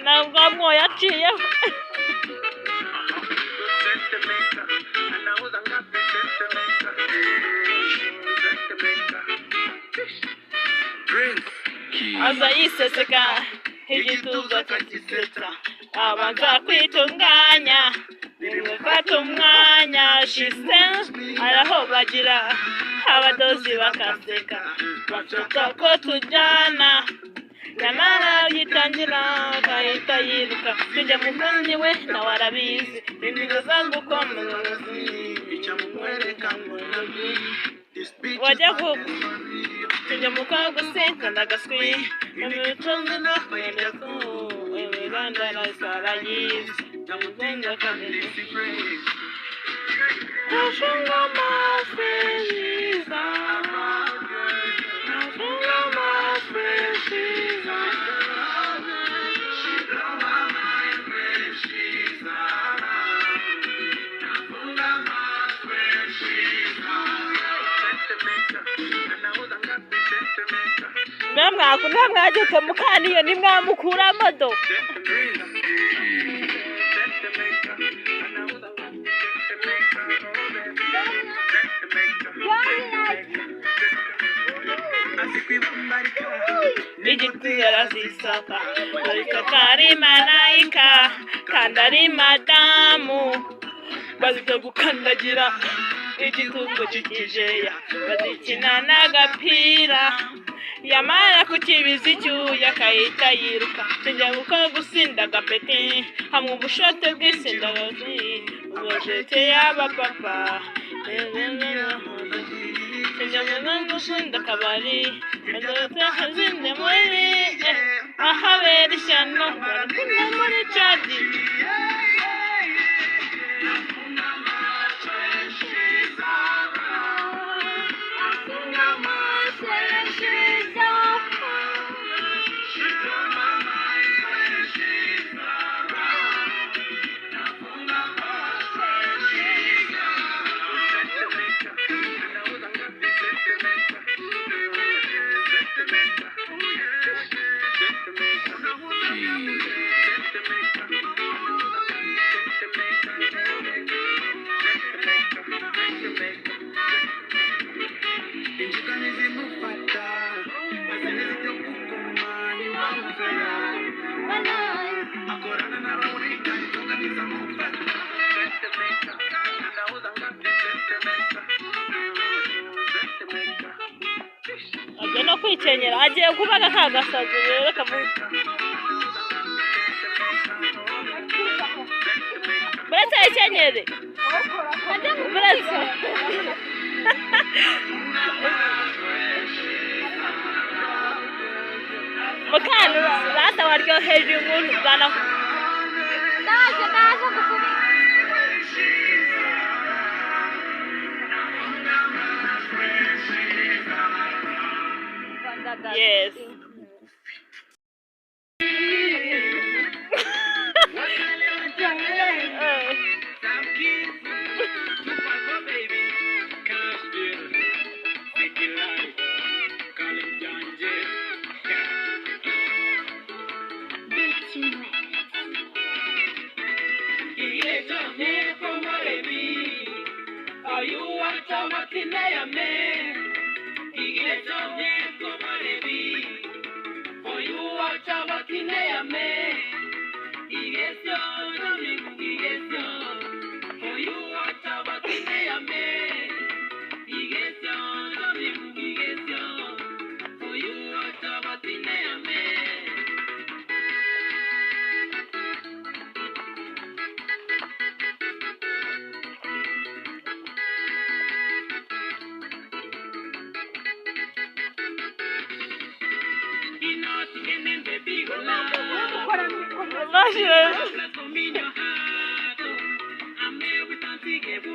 ntabwo mwoyaciyeho aza yiseseka igituza cy'isetsa abanza kwitunganya nimufata umwanya shise araho bagira abadozi bakaseka bashaka ko tujyana nyamara yitangira agahita yiruka tujya mu kandi we nawe arabizi inzira zangu komuzi icyo mukwereka ngo wajya kuko tujya mu kwa gusenga ndagaswi imitungo no kwereka ibibanda na sarayizi namuzenga kamere ashunga mafeziza ashunga mafeziza namwagite mukaniyo nimwamukuramo do igiti yarazisaka ariko ari malayika kandi ari madamu bazita gukandagira igitungo cy'ikijeya bazikina n'agapira yamara kukibiza icyuya akahita yiruka tujya gukora gusinda agapeti hamwe ubushote bw'isinda ubujete y'abapapa tujya mu gusinda akabari hazinde muri ahabera ishyano barakunda muri cadi no kwikenyera agiye kubaga kagasazi rero kavuga buretse ikenyere buretse mukanura rata waryoheje inkuru bwana ndaje gukora yes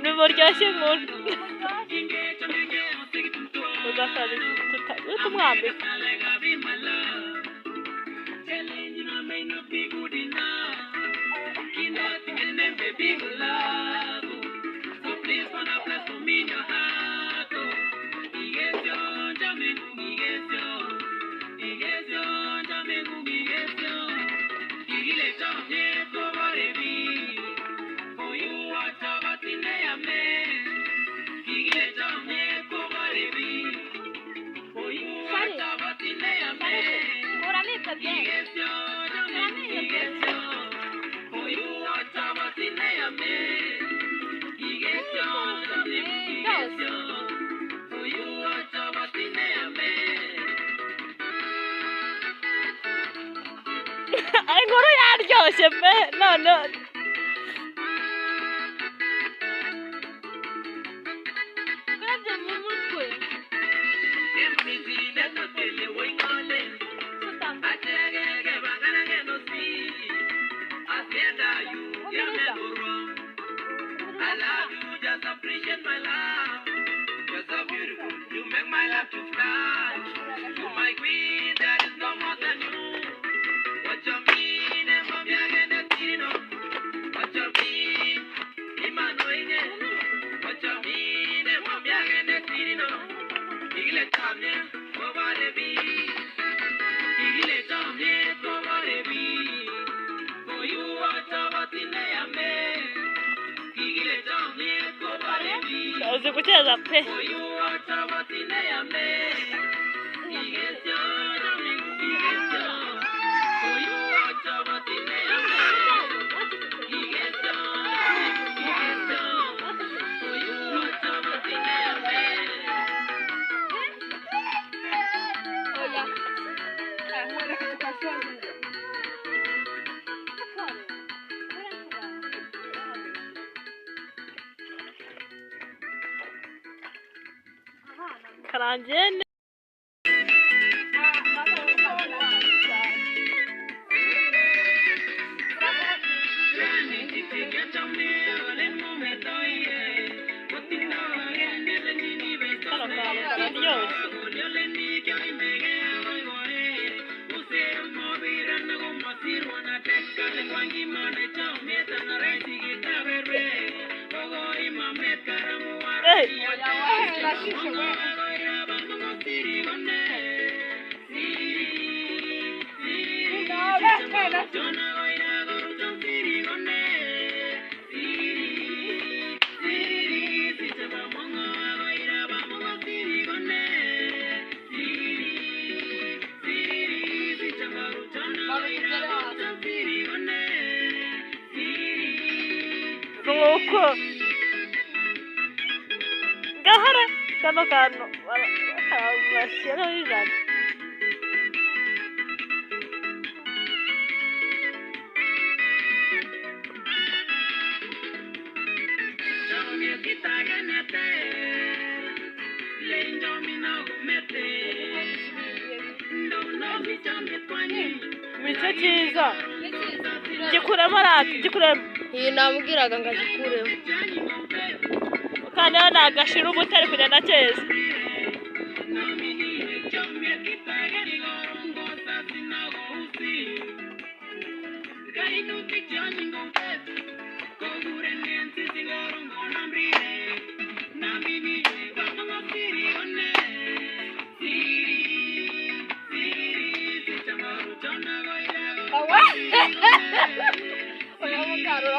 Nimuryoshye inkuru uzakari tutamwambika Ay, inkuru yaryoshye pe none urebye mu mutwe I love you, just appreciate my love. You're so beautiful, you make my life to fly. You're my queen, there is no more than you. What you mean, and from your end, what you mean, Imanoine. What you mean, and from your end, Igile Tamne, over the bee. Igile Tamne, over the bee. For you, what about in the uzi guceza pe karangiye ne nuko gahara kano kantu bashyiraho ijana nicyo cyiza gikuremo rati gikuremo iyi namubwiraga ngo agikuremo kandi hano agashira ubutari kugenda cyeza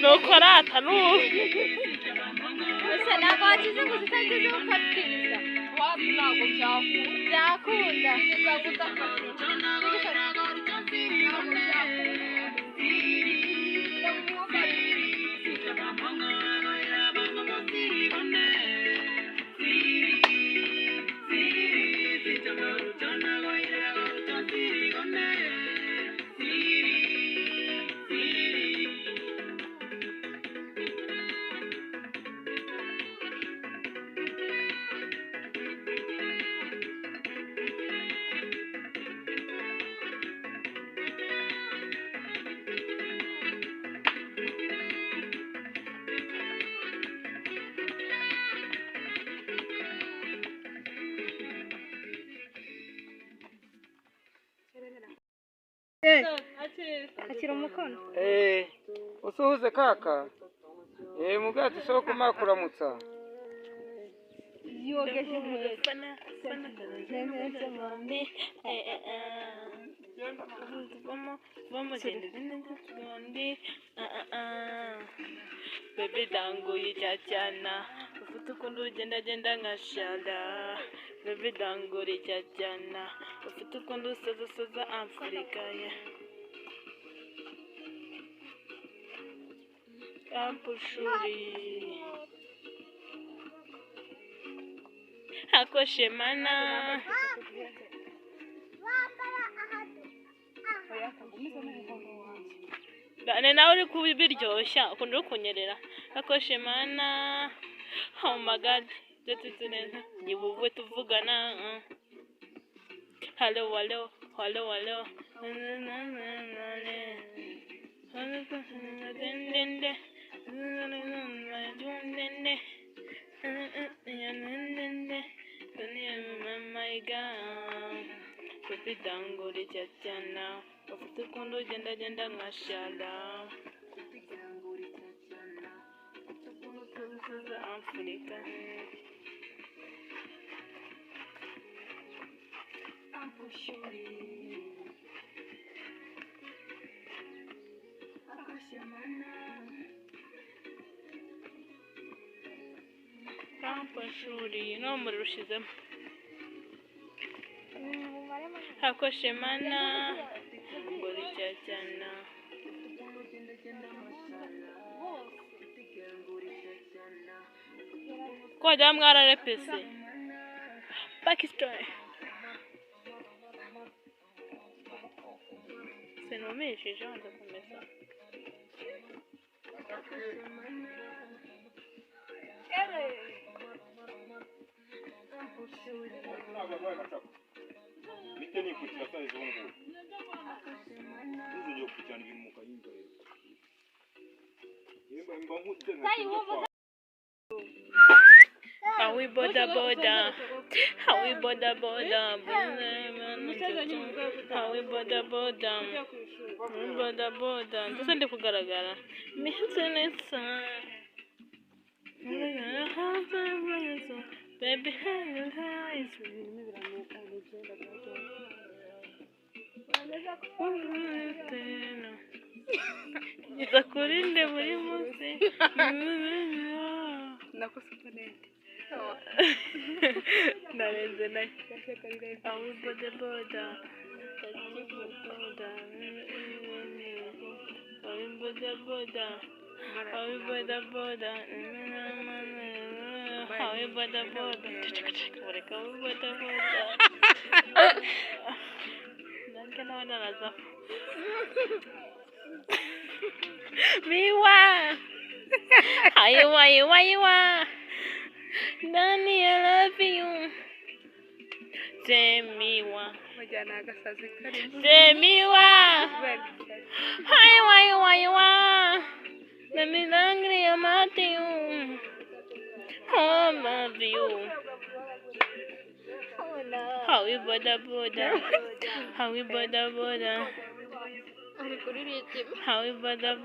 nuko rata n'ubu ese ntabwo wagize ngo zitagize ukabwiriza wapi ntabwo byakunda akira umukono usuhuze kaka mubwati soko makuramutsa yogeje inkweto fana mami vamos baby dango yicyana ufite ukuntu ugenda nka shada baby dango yicyana ufite ukuntu usoza Afrika ya ampushuri akoshemana Bane nawe uri kubiryoshya ukunda kunyerera akoshemana oh my god neza nibuwe tuvugana hello Baby dango ricyana ufite ukuntu ugenda nka shada Afrika ampushuri akoshemana ampushuri no muri rushizemo akoshemana ngo ricyana kwa jamwara repese Pakistan senomesheje anza kumesa Bite ni kugira sayizo ngo. Uzo yo kujyana ibintu mu kayinga rero. Yemba nkutse nka. Hawi boda hawi boda ndetse ndi kugaragara minsi neza baby eyes Zakurinde muri munsi nakusukunete narenze nayo awi boda nange nawe naraza miwa Aiwa Nani I love you Temiwa mujyana agasazi karimo Temiwa Aiwa Let me angry I'm at you I love you Hawi boda ari kuri ritime Hawi boda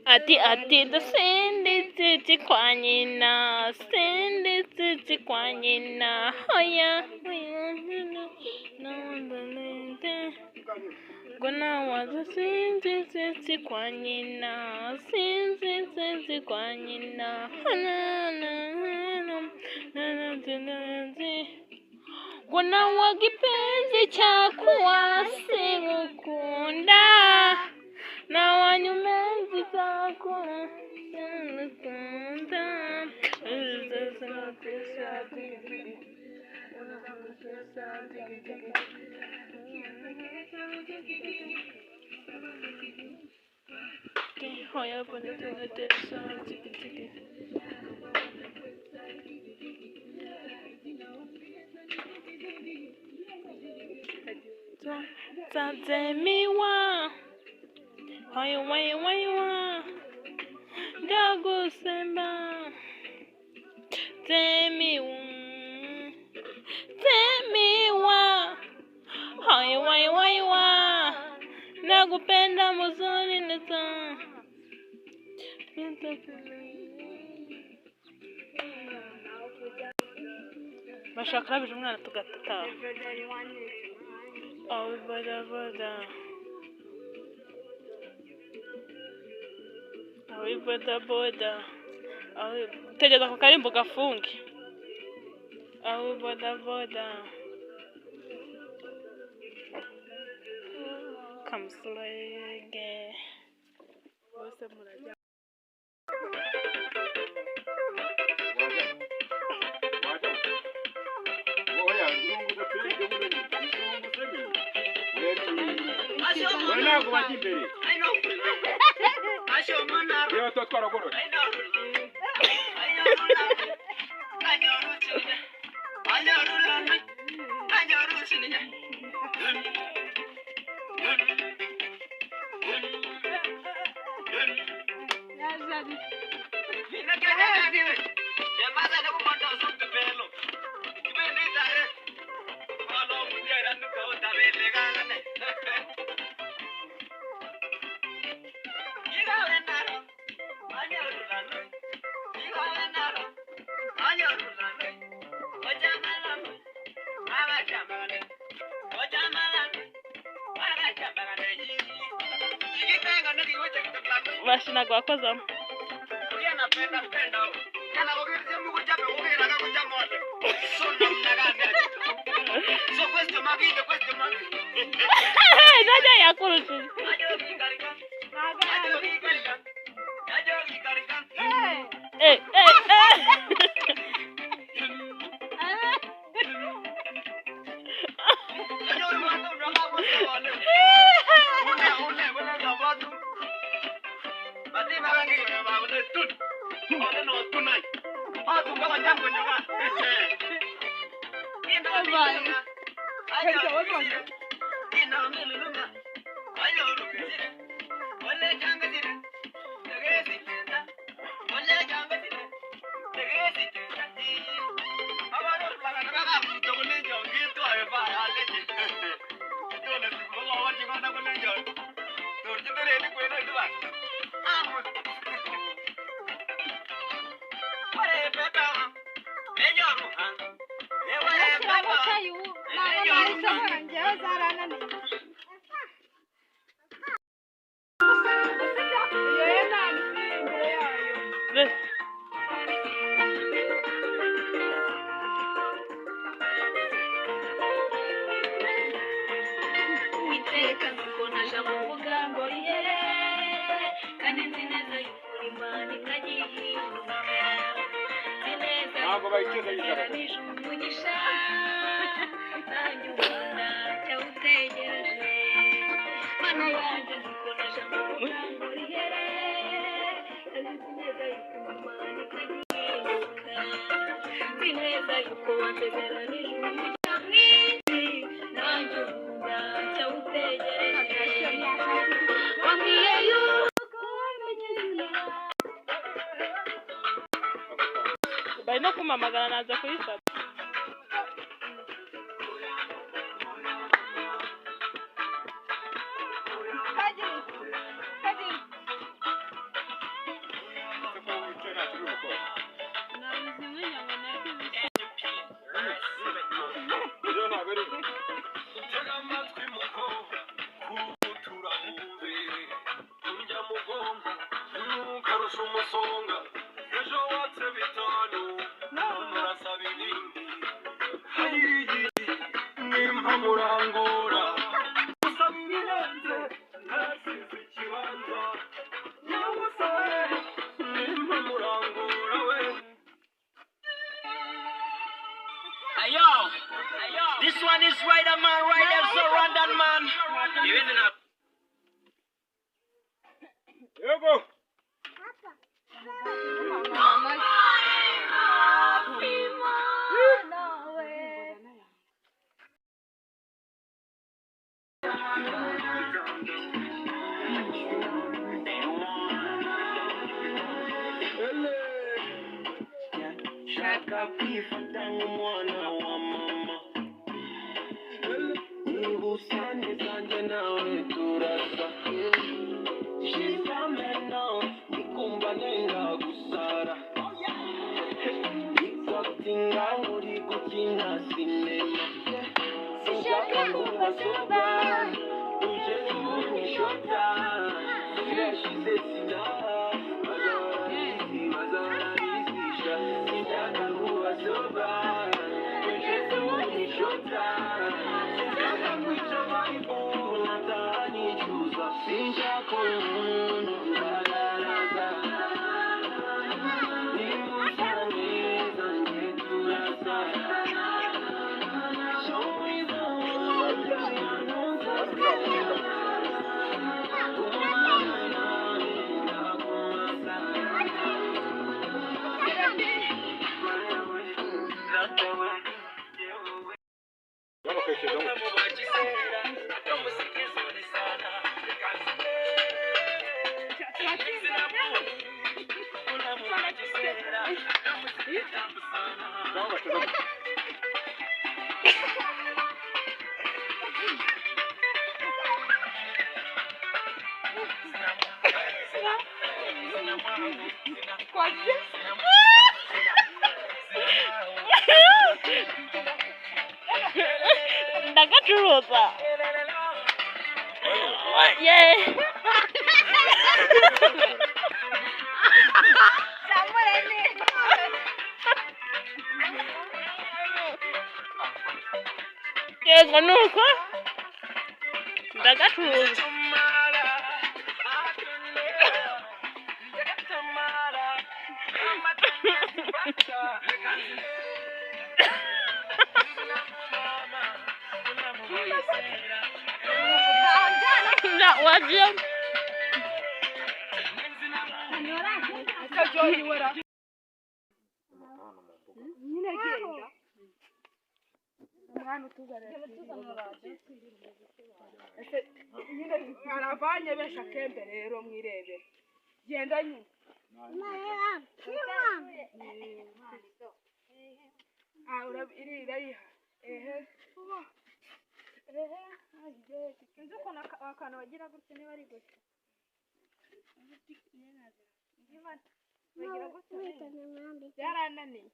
ati dusinditse kwa nyina hoya Gona waza sinditse kwa nyina Gona wagipenzi chakuwa singukunda na wanyumenzi chakuwa singukunda Hoya pone Tazemiwa Waiwa Dago Semba Temiwa Waiwa Nakupenda muzuri neta bashaka rabije umwana tugataha aho bodaboda aho bodaboda aho tegeza ako karimbo gafunge aho bodaboda kamusulege bose murajya ntabwo bajya imbere reba tuba twaragorora bashinaga wakozamo najya yakurushije ntabwo bayiteza yijana bari no kumamagana naza kuyifata This one is Rider Man, Rider Surrounded Man. Here we go. acting uri gukina sinema sinshaka kuba soba uje n'umushota yashize sinaha bazararizisha sinshaka kuba soba uje n'umushota sinshaka kwica marifu natanicuza sinshaka umuntu ngararaza ndagacuruza yeah yego nuko ndagacuruza That was him. Aravanye besha kembe rero mwirebe genda nyine iriha sinzi ukuntu akantu bagira gutya niba ari gutya bagira gutya byarananiye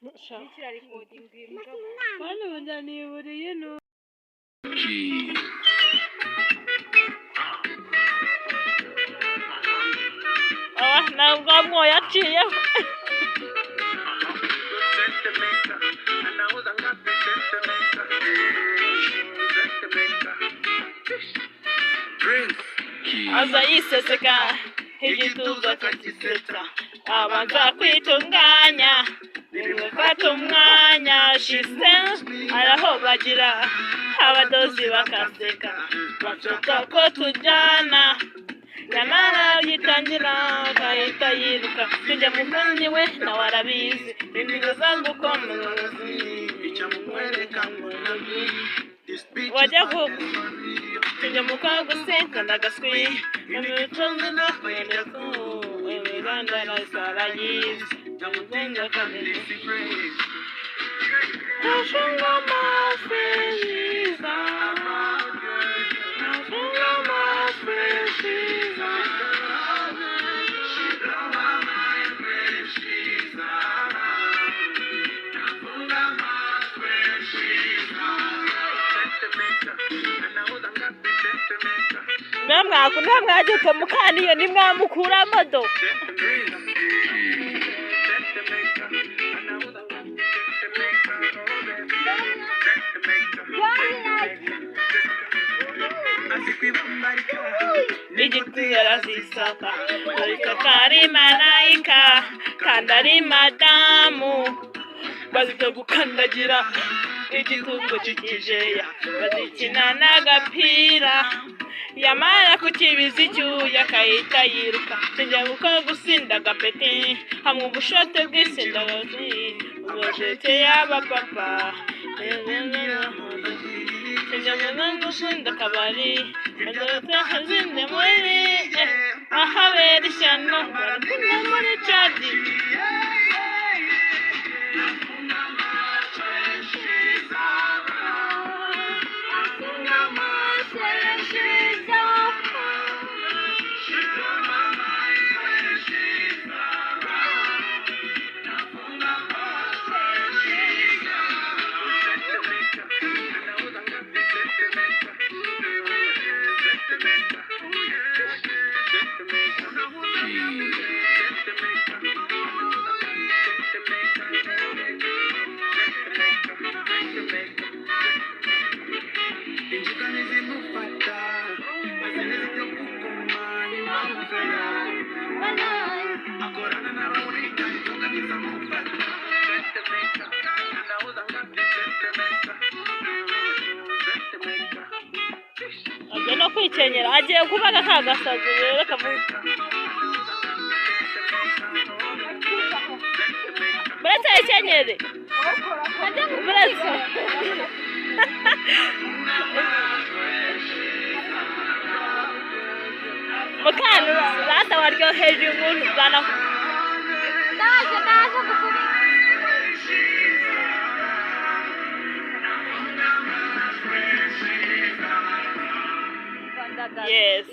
nikira recording mugabo Bana bajaniye buriye no ntabwo mwoyaciyeho aza yiseseka igituza kigisetsa abanza kwitunganya nimufata umwanya shise araho bagira abadozi bakaseka bashaka ko tujyana nyamara yitangira agahita yiruka tujya mu kandi we nawe arabizi imbigo zangu komuzi wajya kuko tujya mu kwa guseka ndagaswi imitunzi no kwereka imiganda nasarayizi namuzenga kamere ashunga amafeziza ashunga amafeziza mwakunda mwageze mukaniyo nimwamukuramo do igiti yarazisaka ariko ari malayika kandi ari madamu bazita gukandagira igitungo kikijeya bazikina n'agapira yamara kukibiza icyuya akahita yiruka tujya gukora gusinda agapeti hamwe ubushote bw'isinda ubujete y'abapapa tujya mu gusinda akabari hazinde muri ahabera ishyano barakunda muri cadi kwikenyera agiye kubaga ka gasazi rero kavuga buretse yikenyere buretse mukanu rata waryoheje inkuru bwana ndaje gukubita yes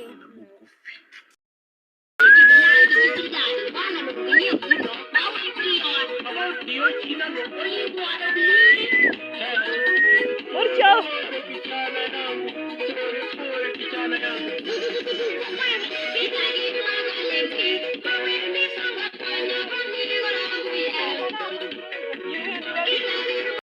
mutyo